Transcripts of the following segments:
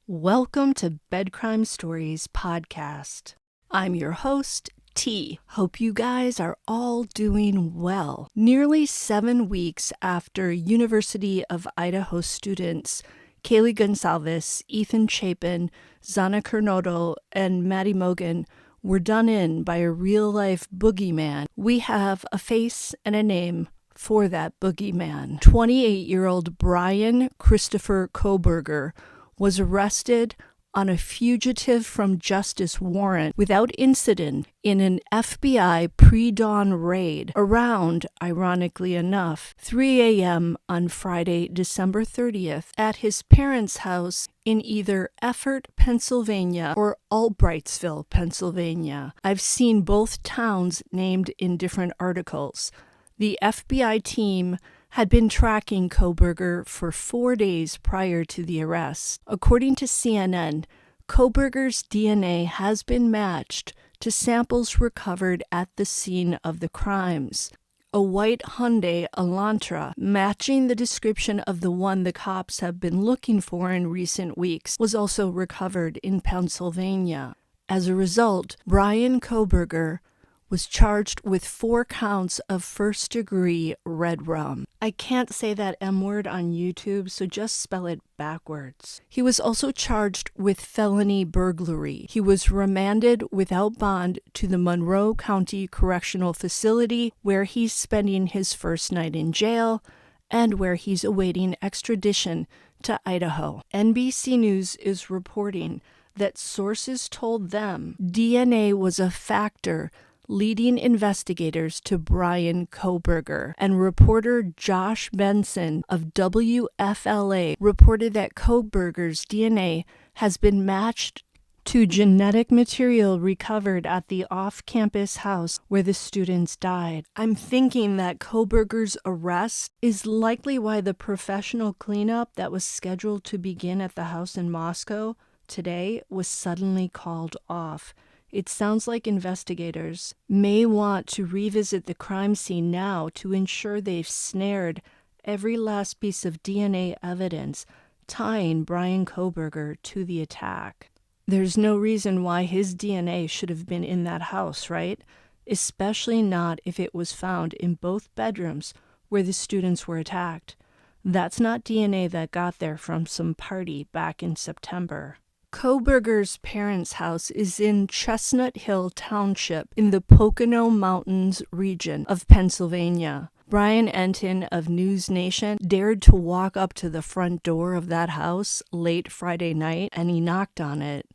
Welcome to Bed Crime Stories podcast. I'm your host, T. Hope you guys are all doing well. Nearly 7 weeks after University of Idaho students Kaylee Goncalves, Ethan Chapin, Xana Kernodle, and Maddie Mogen were done in by a real-life boogeyman, we have a face and a name for that boogeyman. 28-year-old Bryan Christopher Kohberger was arrested on a fugitive from justice warrant without incident in an FBI pre-dawn raid around, ironically enough, 3 a.m. on Friday, December 30th at his parents' house in either Effort, Pennsylvania or Albrightsville, Pennsylvania. I've seen both towns named in different articles. The FBI team had been tracking Kohberger for 4 days prior to the arrest. According to CNN, Kohberger's DNA has been matched to samples recovered at the scene of the crimes. A white Hyundai Elantra, matching the description of the one the cops have been looking for in recent weeks, was also recovered in Pennsylvania. As a result, Bryan Kohberger was charged with 4 counts of first-degree red rum. I can't say that M word on YouTube, so just spell it backwards. He was also charged with felony burglary. He was remanded without bond to the Monroe County Correctional Facility, where he's spending his first night in jail and where he's awaiting extradition to Idaho. NBC News is reporting that sources told them DNA was a factor leading investigators to Bryan Kohberger, and reporter Josh Benson of WFLA reported that Kohberger's DNA has been matched to genetic material recovered at the off-campus house where the students died. I'm thinking that Kohberger's arrest is likely why the professional cleanup that was scheduled to begin at the house in Moscow today was suddenly called off. It sounds like investigators may want to revisit the crime scene now to ensure they've snared every last piece of DNA evidence tying Bryan Kohberger to the attack. There's no reason why his DNA should have been in that house, right? Especially not if it was found in both bedrooms where the students were attacked. That's not DNA that got there from some party back in September. Kohberger's parents' house is in Chestnut Hill Township in the Pocono Mountains region of Pennsylvania. Brian Enton of News Nation dared to walk up to the front door of that house late Friday night, and he knocked on it.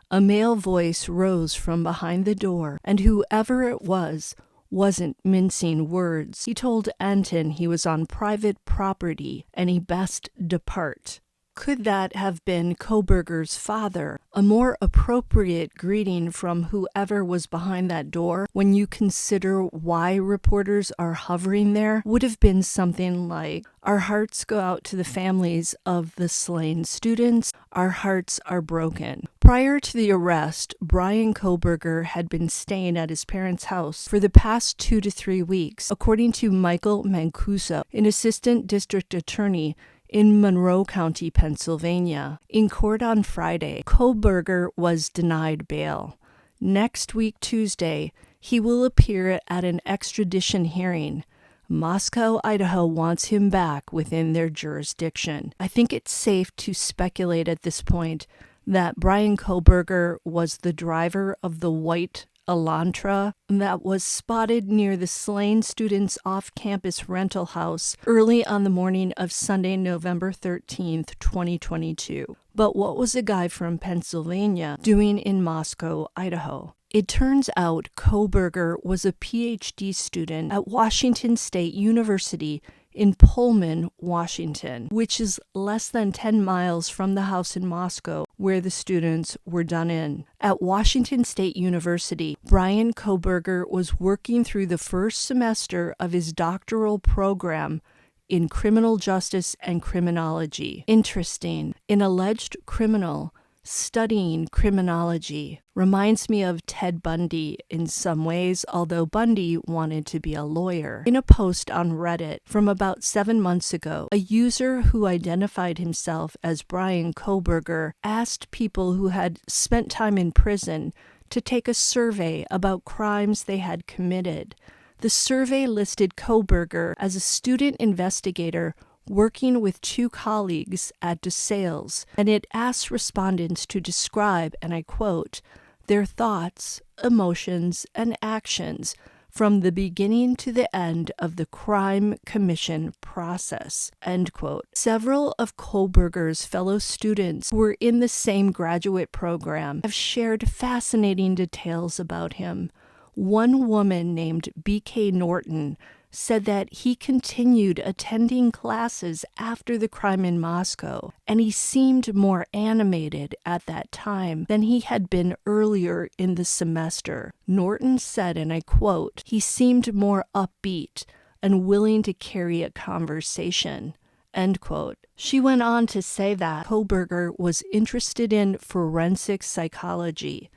A male voice rose from behind the door, and whoever it wasn't mincing words. He told Enton he was on private property and he best depart. Could that have been Kohberger's father? A more appropriate greeting from whoever was behind that door, when you consider why reporters are hovering there, would have been something like, "Our hearts go out to the families of the slain students. Our hearts are broken." Prior to the arrest, Bryan Kohberger had been staying at his parents' house for the past 2 to 3 weeks, according to Michael Mancuso, an assistant district attorney in Monroe County, Pennsylvania. In court on Friday, Kohberger was denied bail. Next week, Tuesday, he will appear at an extradition hearing. Moscow, Idaho wants him back within their jurisdiction. I think it's safe to speculate at this point that Bryan Kohberger was the driver of the white Elantra that was spotted near the slain students' off-campus rental house early on the morning of Sunday, November 13th, 2022. But what was a guy from Pennsylvania doing in Moscow, Idaho? It turns out Kohberger was a PhD student at Washington State University in Pullman, Washington, which is less than 10 miles from the house in Moscow where the students were done in. At Washington State University, Bryan Kohberger was working through the first semester of his doctoral program in criminal justice and criminology. Interesting. An alleged criminal studying criminology. Reminds me of Ted Bundy in some ways, although Bundy wanted to be a lawyer. In a post on Reddit from about 7 months ago, a user who identified himself as Bryan Kohberger asked people who had spent time in prison to take a survey about crimes they had committed. The survey listed Kohberger as a student investigator working with 2 colleagues at DeSales, and it asked respondents to describe, and I quote, their thoughts, emotions, and actions from the beginning to the end of the crime commission process, end quote. Several of Kohberger's fellow students who were in the same graduate program have shared fascinating details about him. One woman named B.K. Norton said that he continued attending classes after the crime in Moscow, and he seemed more animated at that time than he had been earlier in the semester. Norton said, and I quote, he seemed more upbeat and willing to carry a conversation, end quote. She went on to say that Kohberger was interested in forensic psychology.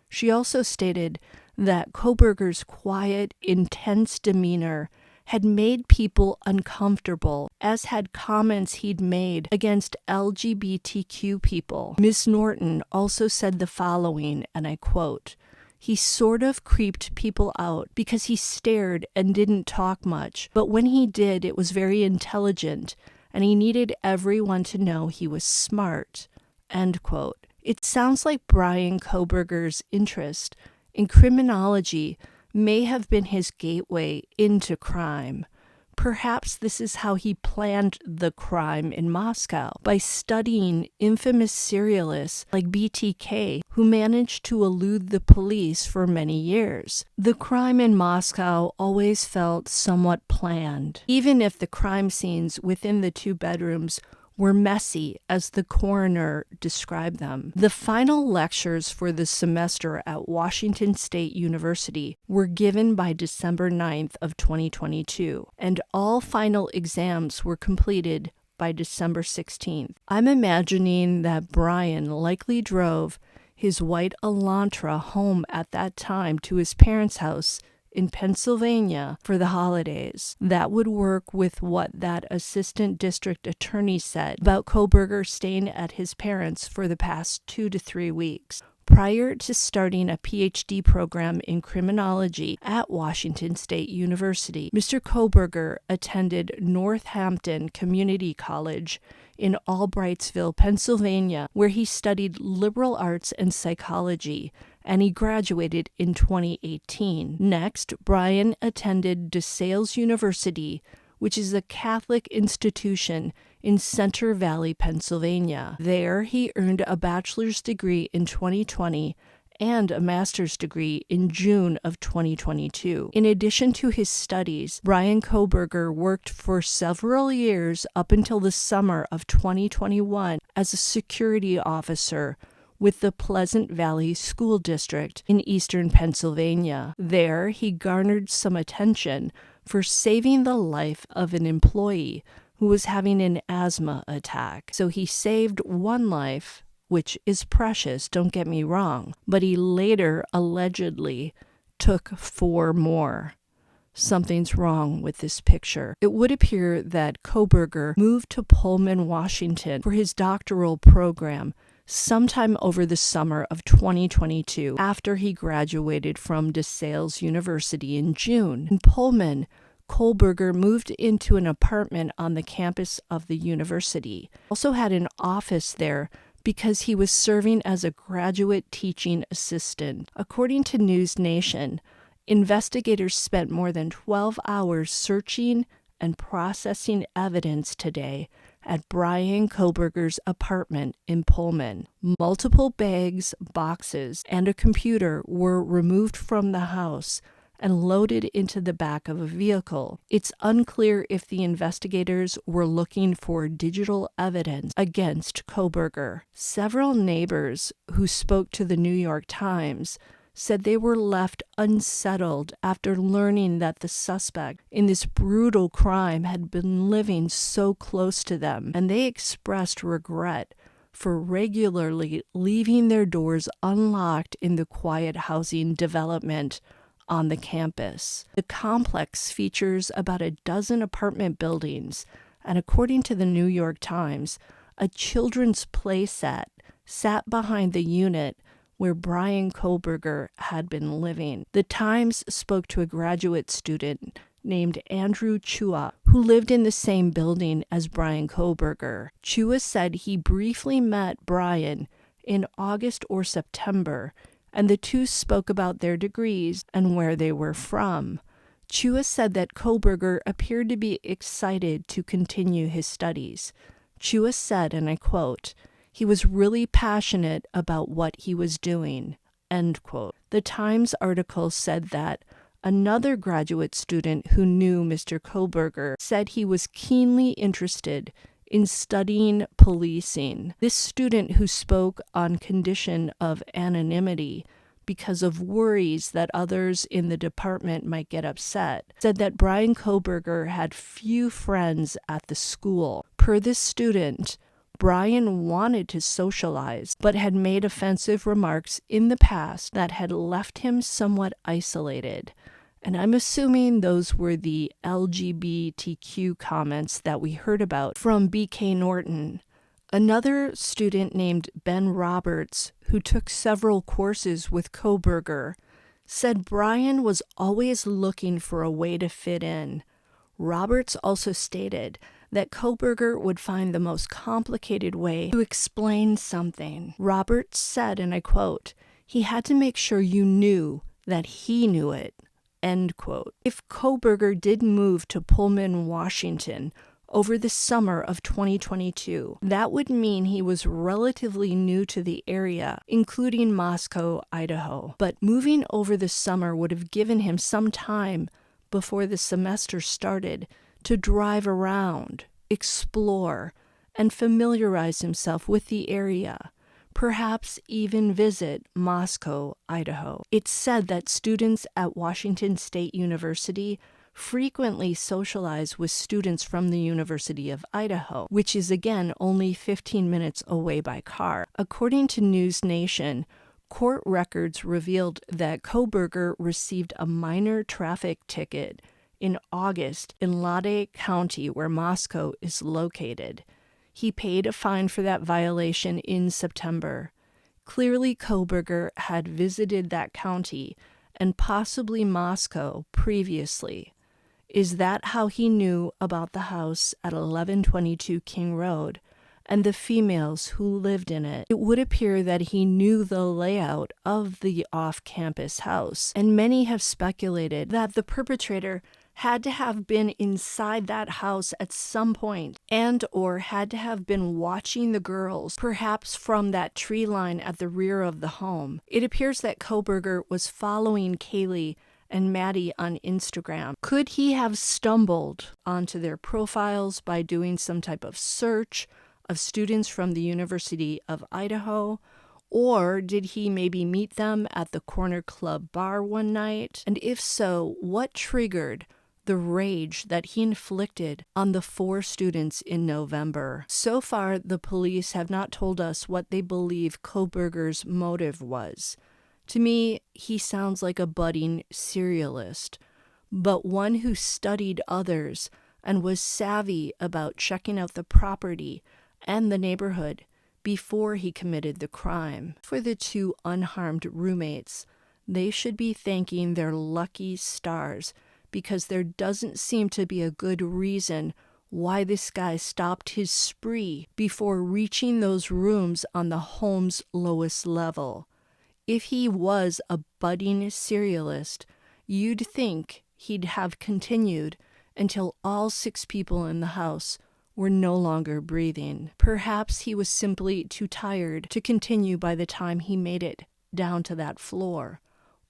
She also stated that Kohberger's quiet, intense demeanor had made people uncomfortable, as had comments he'd made against LGBTQ people. Ms. Norton also said the following, and I quote, he sort of creeped people out because he stared and didn't talk much, but when he did, it was very intelligent, and he needed everyone to know he was smart, end quote. It sounds like Bryan Kohberger's interest in criminology may have been his gateway into crime. Perhaps this is how he planned the crime in Moscow, by studying infamous serialists like BTK, who managed to elude the police for many years. The crime in Moscow always felt somewhat planned, even if the crime scenes within the 2 bedrooms were messy, as the coroner described them. The final lectures for the semester at Washington State University were given by December 9th of 2022, and all final exams were completed by December 16th. I'm imagining that Bryan likely drove his white Elantra home at that time to his parents' house in Pennsylvania for the holidays. That would work with what that assistant district attorney said about Kohberger staying at his parents' for the past 2 to 3 weeks. Prior to starting a PhD program in criminology at Washington State University, Mr. Kohberger attended Northampton Community College in Albrightsville, Pennsylvania, where he studied liberal arts and psychology, and he graduated in 2018. Next, Bryan attended DeSales University, which is a Catholic institution in Center Valley, Pennsylvania. There, he earned a bachelor's degree in 2020 and a master's degree in June of 2022. In addition to his studies, Bryan Kohberger worked for several years up until the summer of 2021 as a security officer with the Pleasant Valley School District in eastern Pennsylvania. There, he garnered some attention for saving the life of an employee who was having an asthma attack. So he saved one life, which is precious, don't get me wrong, but he later allegedly took 4 more. Something's wrong with this picture. It would appear that Kohberger moved to Pullman, Washington for his doctoral program sometime over the summer of 2022 after he graduated from DeSales University in June. In Pullman, Kohberger moved into an apartment on the campus of the university. Also had an office there because he was serving as a graduate teaching assistant. According to News Nation, investigators spent more than 12 hours searching and processing evidence today at Bryan Kohberger's apartment in Pullman. Multiple bags, boxes, and a computer were removed from the house and loaded into the back of a vehicle. It's unclear if the investigators were looking for digital evidence against Kohberger. Several neighbors who spoke to the New York Times said they were left unsettled after learning that the suspect in this brutal crime had been living so close to them, and they expressed regret for regularly leaving their doors unlocked in the quiet housing development on the campus. The complex features about a dozen apartment buildings, and according to the New York Times, a children's play set sat behind the unit where Bryan Kohberger had been living. The Times spoke to a graduate student named Andrew Chua, who lived in the same building as Bryan Kohberger. Chua said he briefly met Bryan in August or September, and the two spoke about their degrees and where they were from. Chua said that Kohberger appeared to be excited to continue his studies. Chua said, and I quote, "He was really passionate about what he was doing," end quote. The Times article said that another graduate student who knew Mr. Kohberger said he was keenly interested in studying policing. This student, who spoke on condition of anonymity because of worries that others in the department might get upset, said that Bryan Kohberger had few friends at the school. Per this student, Bryan wanted to socialize, but had made offensive remarks in the past that had left him somewhat isolated. And I'm assuming those were the LGBTQ comments that we heard about from B.K. Norton. Another student named Ben Roberts, who took several courses with Kohberger, said Bryan was always looking for a way to fit in. Roberts also stated that Kohberger would find the most complicated way to explain something. Roberts said, and I quote, "He had to make sure you knew that he knew it," end quote. If Kohberger did move to Pullman, Washington, over the summer of 2022, that would mean he was relatively new to the area, including Moscow, Idaho. But moving over the summer would have given him some time before the semester started to drive around, explore, and familiarize himself with the area, perhaps even visit Moscow, Idaho. It's said that students at Washington State University frequently socialize with students from the University of Idaho, which is again only 15 minutes away by car. According to News Nation, court records revealed that Kohberger received a minor traffic ticket in August in Lade County, where Moscow is located. He paid a fine for that violation in September. Clearly, Kohberger had visited that county and possibly Moscow previously. Is that how he knew about the house at 1122 King Road and the females who lived in it? It would appear that he knew the layout of the off-campus house, and many have speculated that the perpetrator had to have been inside that house at some point and or had to have been watching the girls, perhaps from that tree line at the rear of the home. It appears that Kohberger was following Kaylee and Maddie on Instagram. Could he have stumbled onto their profiles by doing some type of search of students from the University of Idaho? Or did he maybe meet them at the Corner Club bar one night? And if so, what triggered the rage that he inflicted on the 4 students in November? So far, the police have not told us what they believe Kohberger's motive was. To me, he sounds like a budding serialist, but one who studied others and was savvy about checking out the property and the neighborhood before he committed the crime. For the 2 unharmed roommates, they should be thanking their lucky stars, because there doesn't seem to be a good reason why this guy stopped his spree before reaching those rooms on the home's lowest level. If he was a budding serialist, you'd think he'd have continued until all 6 people in the house were no longer breathing. Perhaps he was simply too tired to continue by the time he made it down to that floor.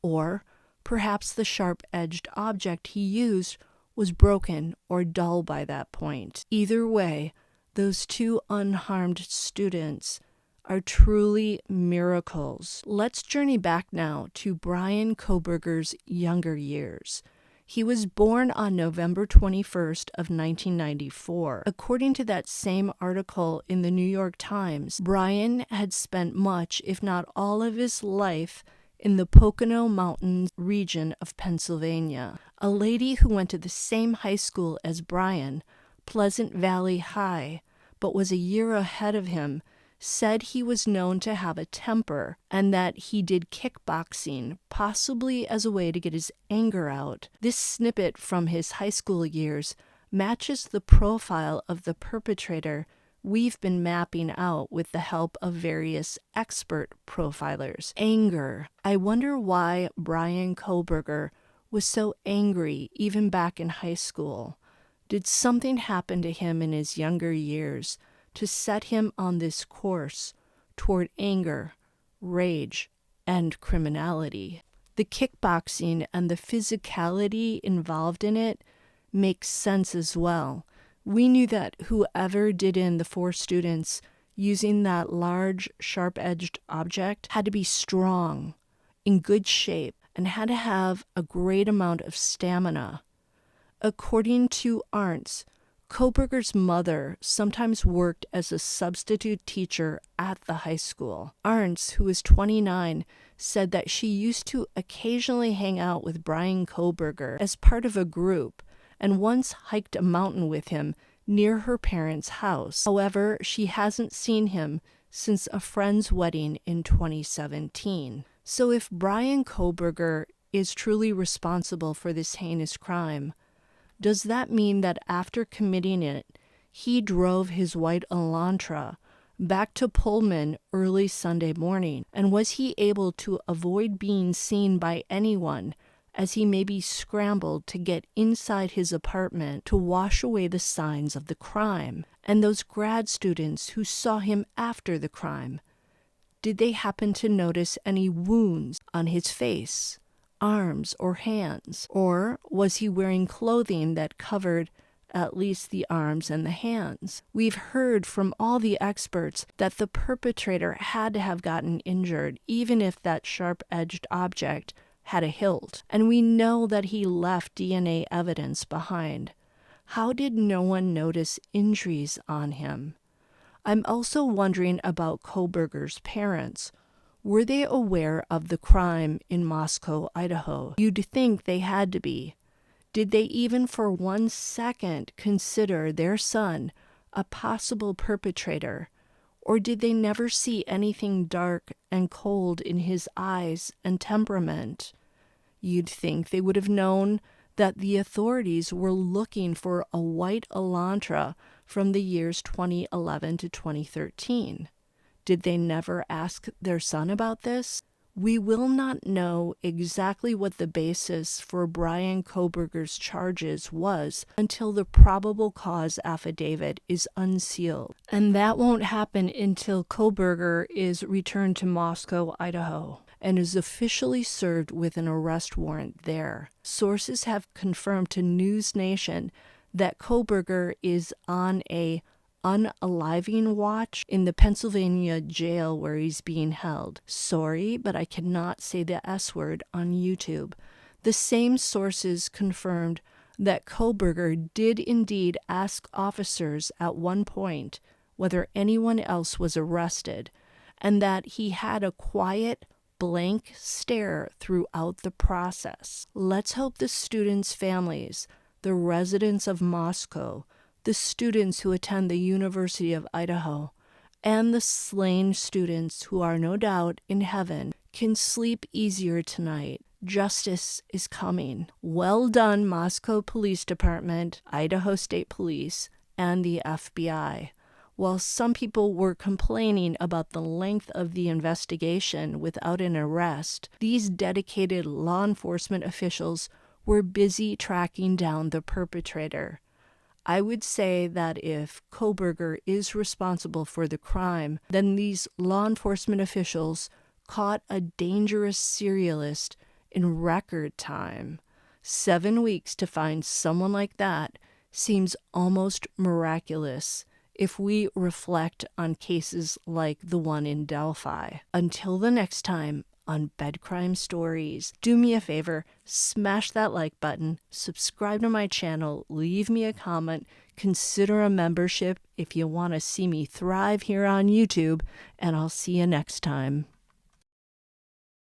Or perhaps the sharp-edged object he used was broken or dull by that point. Either way, those 2 unharmed students are truly miracles. Let's journey back now to Bryan Kohberger's younger years. He was born on November 21st of 1994. According to that same article in the New York Times, Bryan had spent much, if not all of his life in the Pocono Mountains region of Pennsylvania. A lady who went to the same high school as Bryan, Pleasant Valley High, but was a year ahead of him, said he was known to have a temper and that he did kickboxing, possibly as a way to get his anger out. This snippet from his high school years matches the profile of the perpetrator we've been mapping out with the help of various expert profilers. Anger. I wonder why Bryan Kohberger was so angry even back in high school. Did something happen to him in his younger years to set him on this course toward anger, rage, and criminality? The kickboxing and the physicality involved in it makes sense as well. We knew that whoever did in the 4 students using that large, sharp-edged object had to be strong, in good shape, and had to have a great amount of stamina. According to Arntz, Kohberger's mother sometimes worked as a substitute teacher at the high school. Arntz, who was 29, said that she used to occasionally hang out with Bryan Kohberger as part of a group, and once hiked a mountain with him near her parents' house. However, she hasn't seen him since a friend's wedding in 2017. So if Bryan Kohberger is truly responsible for this heinous crime, does that mean that after committing it, he drove his white Elantra back to Pullman early Sunday morning? And was he able to avoid being seen by anyone as he maybe scrambled to get inside his apartment to wash away the signs of the crime? And those grad students who saw him after the crime, did they happen to notice any wounds on his face, arms, or hands? Or was he wearing clothing that covered at least the arms and the hands? We've heard from all the experts that the perpetrator had to have gotten injured, even if that sharp-edged object had a hilt. And we know that he left DNA evidence behind. How did no one notice injuries on him? I'm also wondering about Kohberger's parents. Were they aware of the crime in Moscow, Idaho? You'd think they had to be. Did they even for 1 second consider their son a possible perpetrator? Or did they never see anything dark and cold in his eyes and temperament? You'd think they would have known that the authorities were looking for a white Elantra from the years 2011 to 2013. Did they never ask their son about this? We will not know exactly what the basis for Bryan Kohberger's charges was until the probable cause affidavit is unsealed. And that won't happen until Kohberger is returned to Moscow, Idaho, and is officially served with an arrest warrant there. Sources have confirmed to News Nation that Kohberger is on a unaliving watch in the Pennsylvania jail where he's being held. Sorry, but I cannot say the S word on YouTube. The same sources confirmed that Kohberger did indeed ask officers at one point whether anyone else was arrested, and that he had a quiet, blank stare throughout the process. Let's hope the students' families, the residents of Moscow, the students who attend the University of Idaho, and the slain students who are no doubt in heaven can sleep easier tonight. Justice is coming. Well done, Moscow Police Department, Idaho State Police, and the FBI. While some people were complaining about the length of the investigation without an arrest, these dedicated law enforcement officials were busy tracking down the perpetrator. I would say that if Kohberger is responsible for the crime, then these law enforcement officials caught a dangerous serialist in record time. 7 weeks to find someone like that seems almost miraculous if we reflect on cases like the one in Delphi. Until the next time, on bed crime stories. Do me a favor, smash that like button, subscribe to my channel, leave me a comment, consider a membership if you want to see me thrive here on YouTube, and I'll see you next time.